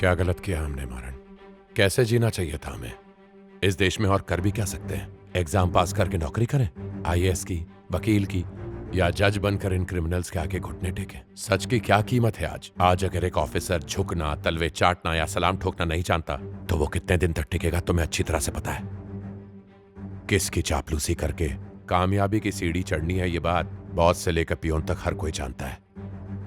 क्या गलत किया हमने मारन? कैसे जीना चाहिए था हमें इस देश में और कर भी क्या सकते हैं? एग्जाम पास करके नौकरी करें, आईएएस की, वकील की, या जज बनकर इन क्रिमिनल्स के आगे घुटने टेकें? सच की क्या कीमत है आज अगर एक ऑफिसर झुकना, तलवे चाटना या सलाम ठोकना नहीं जानता तो वो कितने दिन तक टिकेगा तुम्हें अच्छी तरह से पता है। किसकी चापलूसी करके कामयाबी की सीढ़ी चढ़नी है ये बात बॉस से लेकर पियोन तक हर कोई जानता है।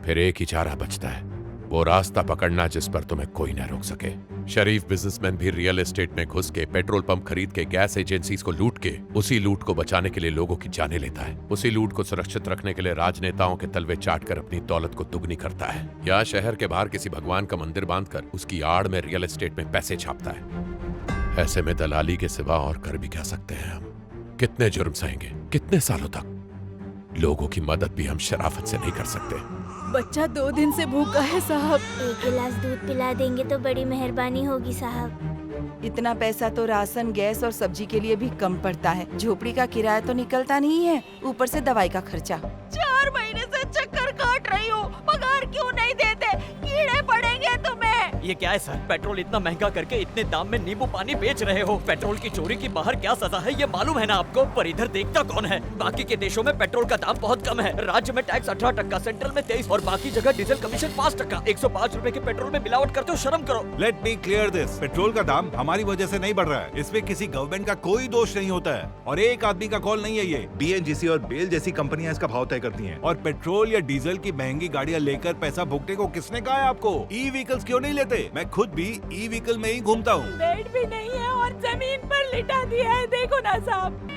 फिर एक ही चारा बचता है, वो रास्ता पकड़ना जिस पर तुम्हें कोई न रोक सके। शरीफ बिजनेसमैन भी रियल एस्टेट में घुस के, पेट्रोल पंप खरीद के, गैस एजेंसीज को लूट के, उसी लूट को बचाने के लिए लोगों की जानें लेता है। उसी लूट को सुरक्षित रखने के लिए राजनेताओं के तलवे चाटकर अपनी दौलत को दुगनी करता है, या शहर के बाहर किसी भगवान का मंदिर बांधकर उसकी आड़ में रियल एस्टेट में पैसे छापता है। ऐसे में दलाली के सिवा और कर भी क्या सकते हैं हम? कितने जुर्म सहेंगे, कितने सालों तक? लोगों की मदद भी हम शराफत से नहीं कर सकते। बच्चा 2 दिन से भूखा है साहब। 1 गिलास दूध पिला देंगे तो बड़ी मेहरबानी होगी साहब। इतना पैसा तो राशन, गैस और सब्जी के लिए भी कम पड़ता है। झोपड़ी का किराया तो निकलता नहीं है, ऊपर से दवाई का खर्चा। 4 महीने से चक्कर काट रही हूँ, पगार क्यों नहीं देते? कीड़े पड़ेंगे तुम्हें। ये क्या है सर? पेट्रोल इतना महंगा करके इतने दाम में नींबू पानी बेच रहे हो। पेट्रोल की चोरी की बाहर क्या सजा है ये मालूम है ना आपको? पर इधर देखता कौन है? बाकी के देशों में पेट्रोल का दाम बहुत कम है। राज्य में टैक्स 18%, सेंट्रल में 23 और बाकी जगह डीजल कमीशन 5%। 105 रुपए के पेट्रोल में मिलावट करते हो, शर्म करो। Let me clear this, petrol का दाम हमारी वजह से नहीं बढ़ रहा है। इसमें किसी गवर्नमेंट का कोई दोष नहीं होता है और एक आदमी का कॉल नहीं है ये। बीएनजीसी और बेल जैसी कंपनियां इसका भाव तय करती हैं। और पेट्रोल या डीजल की महंगी गाड़ियां लेकर पैसा भुगतने को किसने कहा है आपको? ई व्हीकल्स क्यों नहीं लेते? मैं खुद भी ई व्हीकल में ही घूमता हूँ। बेड भी नहीं है और जमीन पर लिटा दिया है, देखो ना साहब।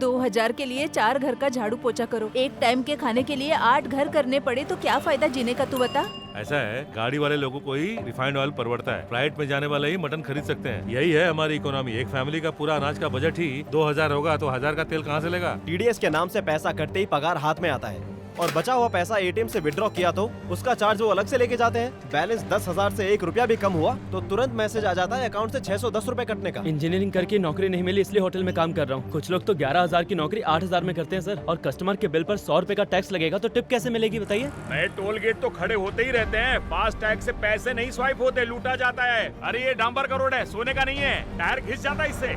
2000 के लिए 4 घर का झाड़ू पोछा करो, एक टाइम के खाने के लिए 8 घर करने पड़े तो क्या फायदा जीने का, तू बता। ऐसा है, गाड़ी वाले लोगों को ही रिफाइंड ऑयल परवड़ता है, फ्लाइट में जाने वाले ही मटन खरीद सकते हैं। यही है हमारी इकोनॉमी। एक फैमिली का पूरा अनाज का बजट ही 2000 होगा तो 1000 का तेल कहाँ से लेगा? टीडीएस के नाम से पैसा कटते ही पगार हाथ में आता है और बचा हुआ पैसा एटीएम से विड्रॉ किया तो उसका चार्ज वो अलग से लेके जाते हैं। बैलेंस 10,000 से 1 रुपया भी कम हुआ तो तुरंत मैसेज आ जाता है अकाउंट से 610 रुपए कटने का। इंजीनियरिंग करके नौकरी नहीं मिली इसलिए होटल में काम कर रहा हूँ। कुछ लोग तो 11,000 की नौकरी 8,000 में करते हैं सर। और कस्टमर के बिल पर 100 रुपए का टैक्स लगेगा तो टिप कैसे मिलेगी बताइए? नए टोल गेट तो खड़े होते ही रहते हैं, फास्ट टैग से पैसे नहीं स्वाइप होते, लूटा जाता है। अरे ये डांबर का रोड है, सोने का नहीं है, टायर घिस जाता है इससे।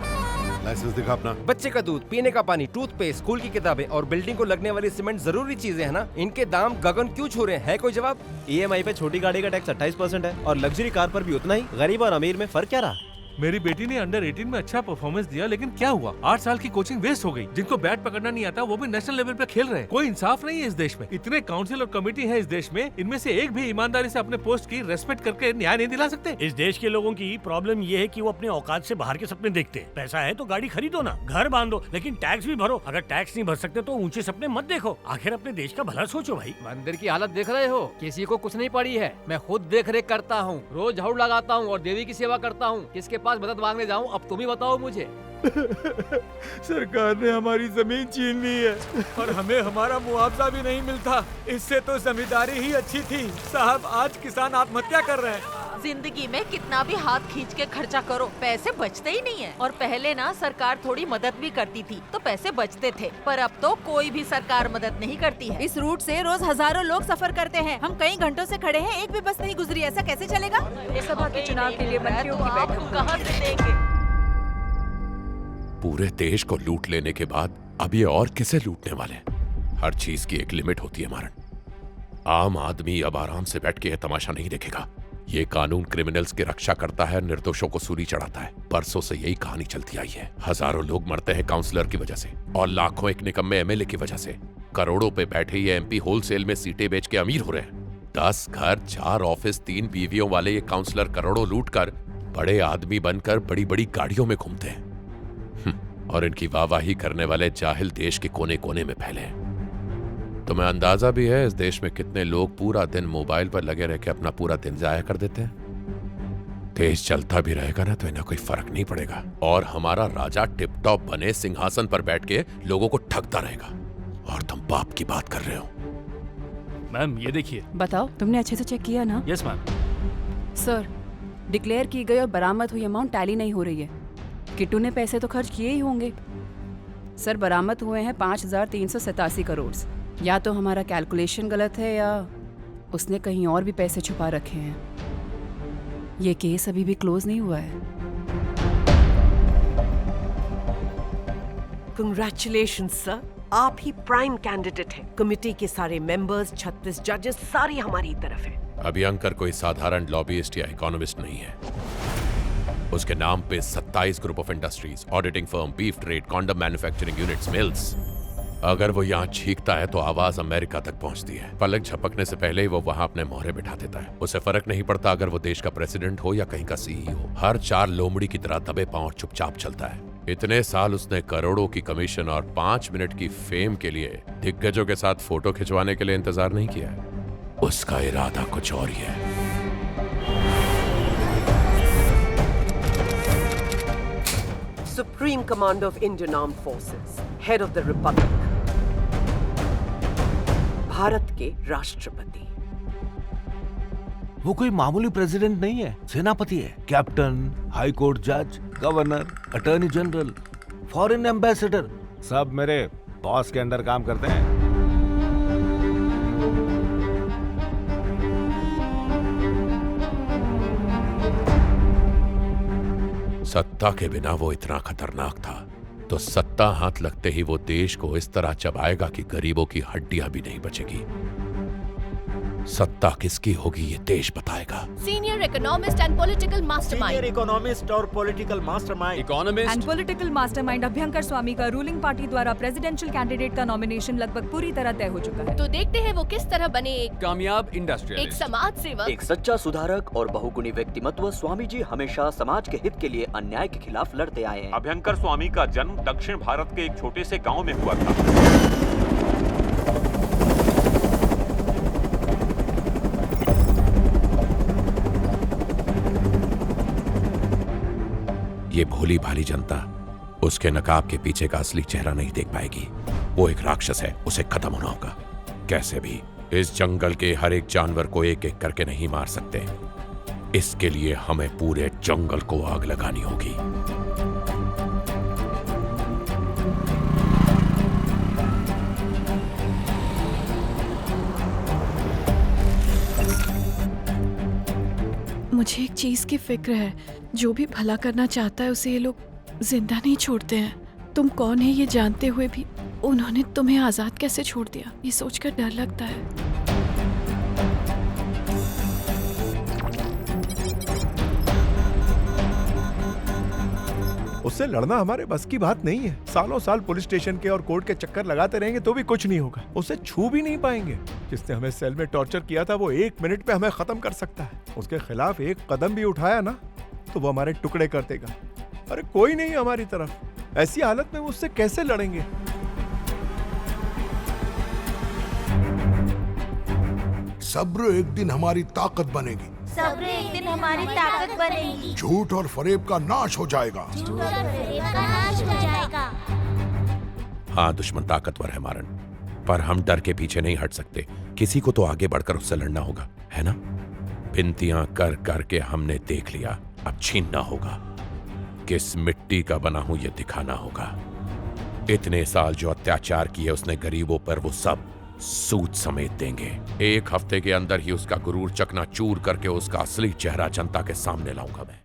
लाइसेंस दिखा अपना। बच्चे का दूध, पीने का पानी, टूथपेस्ट, स्कूल की किताबें और बिल्डिंग को लगने वाली सीमेंट जरूरी चीजें हैं ना, इनके दाम गगन क्यों छू रहे हैं? है कोई जवाब? ईएमआई पे छोटी गाड़ी का टैक्स 28% है और लग्जरी कार पर भी उतना ही। गरीब और अमीर में फर्क क्या रहा? मेरी बेटी ने अंडर 18 में अच्छा परफॉर्मेंस दिया, लेकिन क्या हुआ? 8 साल की कोचिंग वेस्ट हो गई। जिनको बैट पकड़ना नहीं आता वो भी नेशनल लेवल पे खेल रहे हैं। कोई इंसाफ नहीं है इस देश में। इतने काउंसिल और कमेटी है इस देश में, इनमें से एक भी ईमानदारी से अपने पोस्ट की रेस्पेक्ट करके न्याय नहीं दिला सकते। इस देश के लोगों की प्रॉब्लम ये है कि वो अपने औकात से बाहर के सपने देखते हैं। पैसा है तो गाड़ी खरीदो ना, घर बांधो, लेकिन टैक्स भी भरो। अगर टैक्स नहीं भर सकते तो ऊंचे सपने मत देखो। आखिर अपने देश का भला सोचो भाई। मंदिर की हालत देख रहे हो? किसी को कुछ नहीं पड़ी है। मैं खुद देख रेख करता हूँ, रोज झाड़ू लगाता हूँ और देवी की सेवा करता हूँ। किसके पास मदद मांगने जाऊँ? अब तुम ही बताओ मुझे। सरकार ने हमारी जमीन छीन ली है और हमें हमारा मुआवजा भी नहीं मिलता। इससे तो जमींदारी ही अच्छी थी साहब। आज किसान आत्महत्या कर रहे हैं। जिंदगी में कितना भी हाथ खींच के खर्चा करो, पैसे बचते ही नहीं है। और पहले ना सरकार थोड़ी मदद भी करती थी तो पैसे बचते थे, पर अब तो कोई भी सरकार मदद नहीं करती है। इस रूट से रोज हजारों लोग सफर करते हैं। हम कई घंटों से खड़े हैं, एक भी बस नहीं गुजरी। ऐसा कैसे चलेगा? लोकसभा के चुनाव के लिए मंत्रियों की बैठक कहाँ से देंगे? पूरे देश को लूट लेने के बाद अब ये और किसे लूटने वाले? हर चीज की एक लिमिट होती है मारन। आम आदमी अब आराम से बैठ के यह तमाशा नहीं देखेगा। ये कानून क्रिमिनल्स की रक्षा करता है, निर्दोषों को सूली चढ़ाता है। परसों से यही कहानी चलती आई है। हजारों लोग मरते हैं काउंसलर की वजह से और लाखों एक निकम्मे एमएलए की वजह से। करोड़ों पे बैठे ये एमपी होलसेल में सीटें बेच के अमीर हो रहे हैं। 10 घर, 4 ऑफिस, 3 बीवियों वाले ये काउंसलर करोड़ों लूट कर बड़े आदमी बनकर बड़ी बड़ी गाड़ियों में घूमते हैं और इनकी वाहवाही करने वाले जाहिल देश के कोने कोने में फैले हैं। तुम्हें अंदाजा भी है इस देश में कितने लोग पूरा दिन मोबाइल पर लगे रह के अपना पूरा दिन जाया कर देते हैं? देश चलता भी रहेगा ना तो इन्हें कोई फर्क नहीं पड़ेगा और हमारा राजा टिप टॉप बने सिंहासन पर बैठ के लोगों को ठगता रहेगा। और तुम बाप की बात कर रहे हो। मैम ये देखिए। बताओ, तुमने अच्छे से चेक किया ना? Yes ma'am. सर, डिक्लेयर की गई और बरामद हुई अमाउंट टैली नहीं हो रही है। किट्टू ने पैसे तो खर्च किए ही होंगे। सर, बरामद हुए हैं 5,387 करोड़। या तो हमारा कैलकुलेशन गलत है या उसने कहीं और भी पैसे छुपा रखे हैं। ये केस अभी भी क्लोज नहीं हुआ है। कंग्रेचुलेशंस सर, आप ही प्राइम कैंडिडेट हैं। कमेटी के सारे मेंबर्स, 36 जजेस, सारी हमारी तरफ है। अभ्यंकर कोई साधारण लॉबीइस्ट या इकोनॉमिस्ट नहीं है। उसके नाम पे 27 group of industries, auditing firm, beef trade, condom manufacturing units, mills. अगर वो यहाँ छींकता है तो आवाज अमेरिका तक पहुंचती है। पलक झपकने से पहले ही वो वहां अपने मोहरे बिठा देता है। उसे फर्क नहीं पड़ता अगर वो देश का प्रेसिडेंट हो या कहीं का सीईओ। हर 4 लोमड़ी की तरह दबे पांव चुपचाप चलता है। इतने साल उसने करोड़ों की कमीशन और 5 मिनट की फेम के लिए दिग्गजों के साथ फोटो खिंचवाने के लिए इंतजार नहीं किया है। उसका इरादा कुछ और ही है। Supreme commander of Indian armed forces, head of the Republic, Bharat के राष्ट्रपति। वो कोई मामूली प्रेसिडेंट नहीं है, सेनापति है। कैप्टन, हाई कोर्ट जज, governor, attorney general, foreign ambassador, सब मेरे बॉस के अंडर काम करते हैं। सत्ता के बिना वो इतना खतरनाक था तो सत्ता हाथ लगते ही वो देश को इस तरह चबाएगा कि गरीबों की हड्डियां भी नहीं बचेगी। सत्ता किसकी होगी ये देश बताएगा। Senior economist and political mastermind. Senior economist और political mastermind. Economist and political mastermind Abhyankar Swami का रूलिंग पार्टी द्वारा प्रेसिडेंशियल कैंडिडेट का नॉमिनेशन लगभग पूरी तरह तय हो चुका है। तो देखते हैं वो किस तरह बने एक कामयाब एक इंडस्ट्रियलिस्ट, समाज सेवक, एक सच्चा सुधारक और बहुगुणी व्यक्तिमत्व। स्वामी जी हमेशा समाज के हित के लिए अन्याय के खिलाफ लड़ते आए हैं। अभ्यंकर स्वामी का जन्म दक्षिण भारत के एक छोटे से गांव में हुआ था। ये भोली भाली जनता उसके नकाब के पीछे का असली चेहरा नहीं देख पाएगी। वो एक राक्षस है, उसे खत्म होना होगा। कैसे भी इस जंगल के हर एक जानवर को एक एक करके नहीं मार सकते। इसके लिए हमें पूरे जंगल को आग लगानी होगी। मुझे एक चीज की फिक्र है, जो भी भला करना चाहता है उसे ये लोग जिंदा नहीं छोड़ते हैं। तुम कौन है ये जानते हुए भी उन्होंने तुम्हें आजाद कैसे छोड़ दिया, ये सोचकर डर लगता है। उससे लड़ना हमारे बस की बात नहीं है। सालों साल पुलिस स्टेशन के और कोर्ट के चक्कर लगाते रहेंगे तो भी कुछ नहीं होगा। उसे छू भी नहीं पाएंगे। जिसने हमें सेल में टॉर्चर किया था वो 1 मिनट पे हमें खत्म कर सकता है। उसके खिलाफ एक कदम भी उठाया ना तो वो हमारे टुकड़े कर देगा। अरे कोई नहीं हमारी तरफ। ऐसी हालत में उससे कैसे लड़ेंगे? सब्र एक दिन हमारी ताकत बनेगी। सब्र एक दिन हमारी ताकत बनेगी। झूठ और फरेब का नाश हो जाएगा। झूठ और फरेब का नाश हो जाएगा। हाँ, दुश्मन ताकतवर है मारन, पर हम डर के पीछे नहीं हट सकते। किसी को तो आगे बढ़कर उससे लड़ना होगा, है ना? बिनतियां कर कर के हमने देख लिया, अब छीनना होगा। किस मिट्टी का बना हूं ये दिखाना होगा। इतने साल जो अत्याचार किए उसने गरीबों पर, वो सब सूद समेत देंगे। 1 हफ्ते के अंदर ही उसका गुरूर चकनाचूर करके उसका असली चेहरा जनता के सामने लाऊंगा मैं।